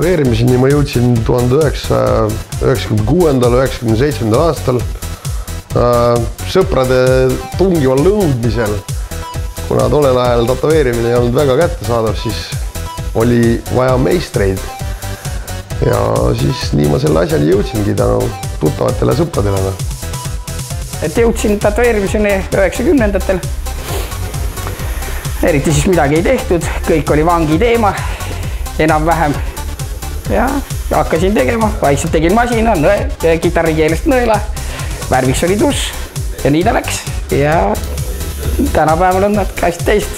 Tätoveerimiseni ma jõudsin 1996–97 aastal sõprade tungival nõudmisel. Kuna tollel ajal tätoveerimine ei olnud väga kättesaadav, siis oli vaja meistreid. Ja siis nii ma selle asjani jõudsingi tänu tuttavatele sõpradele. Et jõudsin tätoveerimiseni 90-ndatel. Eriti siis midagi ei tehtud, kõik oli vangi teema, enam-vähem. Ja hakkasin tegema, vaikselt tegin masina, kitarri keelest nõela, värviks oli tuss ja nii ta läks. Ja tänapäeval on natuke hästi teist.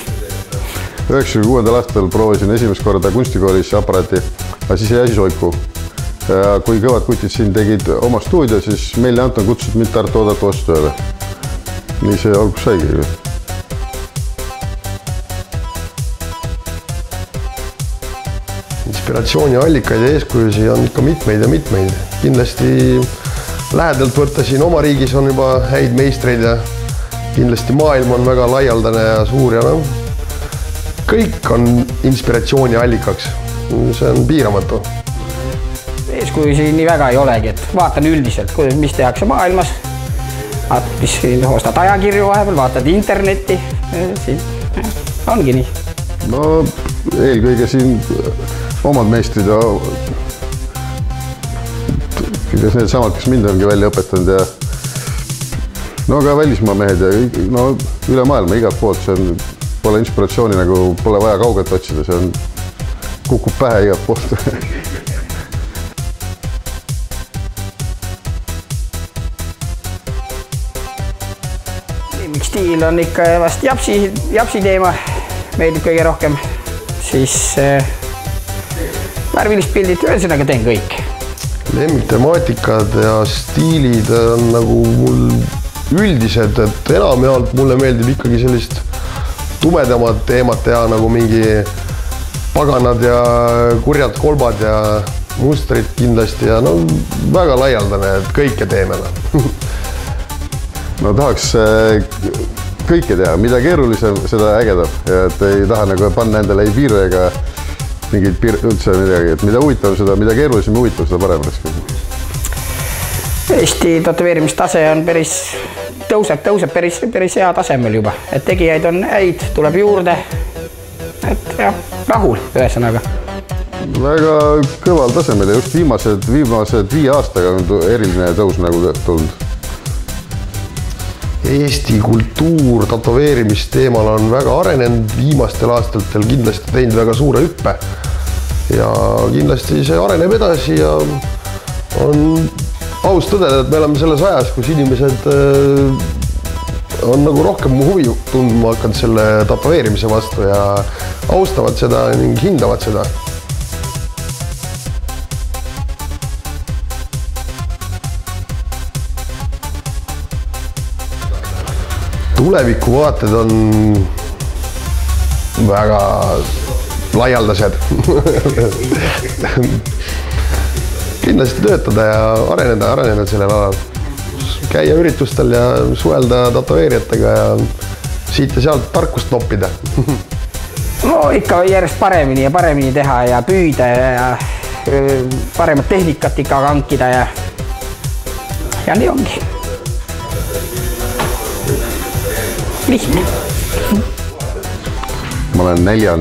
96. aastal proovisin esimest korda kunstikoolis aparaati, aga siis jäi asi soiku. Ja kui kõvad kutid siin tegid oma stuudio, siis meil Anton kutsusid mind Tartu oodata vastu tööle. Nii see algus saigi. Inspiratsiooniallikaid ja eeskujusi on ikka mitmeid ja mitmeid. Kindlasti lähedalt võtta siin oma riigis on juba häid meistreid ja kindlasti maailm on väga laialdane ja suur ja kõik on inspiratsiooniallikaks. See on piiramatu. Eeskujusi nii väga ei olegi, et vaatan üldiselt, mis tehakse maailmas. Ostad ajakirju vahepeal, vaatad internetti. Ongi nii. No eelkõige siin omad meistrid ja need samad, kes mind ongi välja õpetanud ja no ka välismaa mehed ja no üle maailma igalt poolt, see on pole inspiratsiooni nagu pole vaja kaugelt otsida, see on kukub pähe igalt poolt. Stiil on ikka vast japsi teema, meeldib kõige rohkem, siis värvilist pildid, ühesõnaga teen kõik. Lemmiktemaatikad ja stiilid on nagu mul üldised, et enamjaolt mulle meeldib ikkagi sellist tumedamad teemad teha, nagu mingi paganad ja kurjad kolbad ja mustrid kindlasti ja no väga laialdane, et kõike teeme. No tahaks kõike teha, mida keerulisem, seda ägedam ja et ei taha nagu panna endale ei piire ega mingid üldse midagi, et mida huvitav seda, mida keerulisem ja huvitav, seda parem oleks. Eesti tätoveerimistase on tõuseb päris hea tasemel juba, et tegijaid on häid, tuleb juurde, et jah, rahul ühesõnaga. Väga kõval tasemel ja just viimased 5 aastaga on eriline tõus nagu tulnud. Eesti kultuur tätoveerimisteemal on väga arenenud viimastel aastatel, kindlasti teinud väga suure hüppe ja kindlasti see areneb edasi ja on aus tõdeda, et me oleme selles ajas, kus inimesed on nagu rohkem huvi tundma hakanud selle tätoveerimise vastu ja austavad seda ning hindavad seda. Tulevikuvaated on väga laialdased. Kindlasti töötada ja areneda sellel alal. Käia üritustel ja suhelda tätoveerijatega ja siit ja sealt tarkust noppida. No ikka järjest paremini ja paremini teha ja püüda ja paremat tehnikat ikka hankida ja nii ongi. Lihtne. Ma olen 4.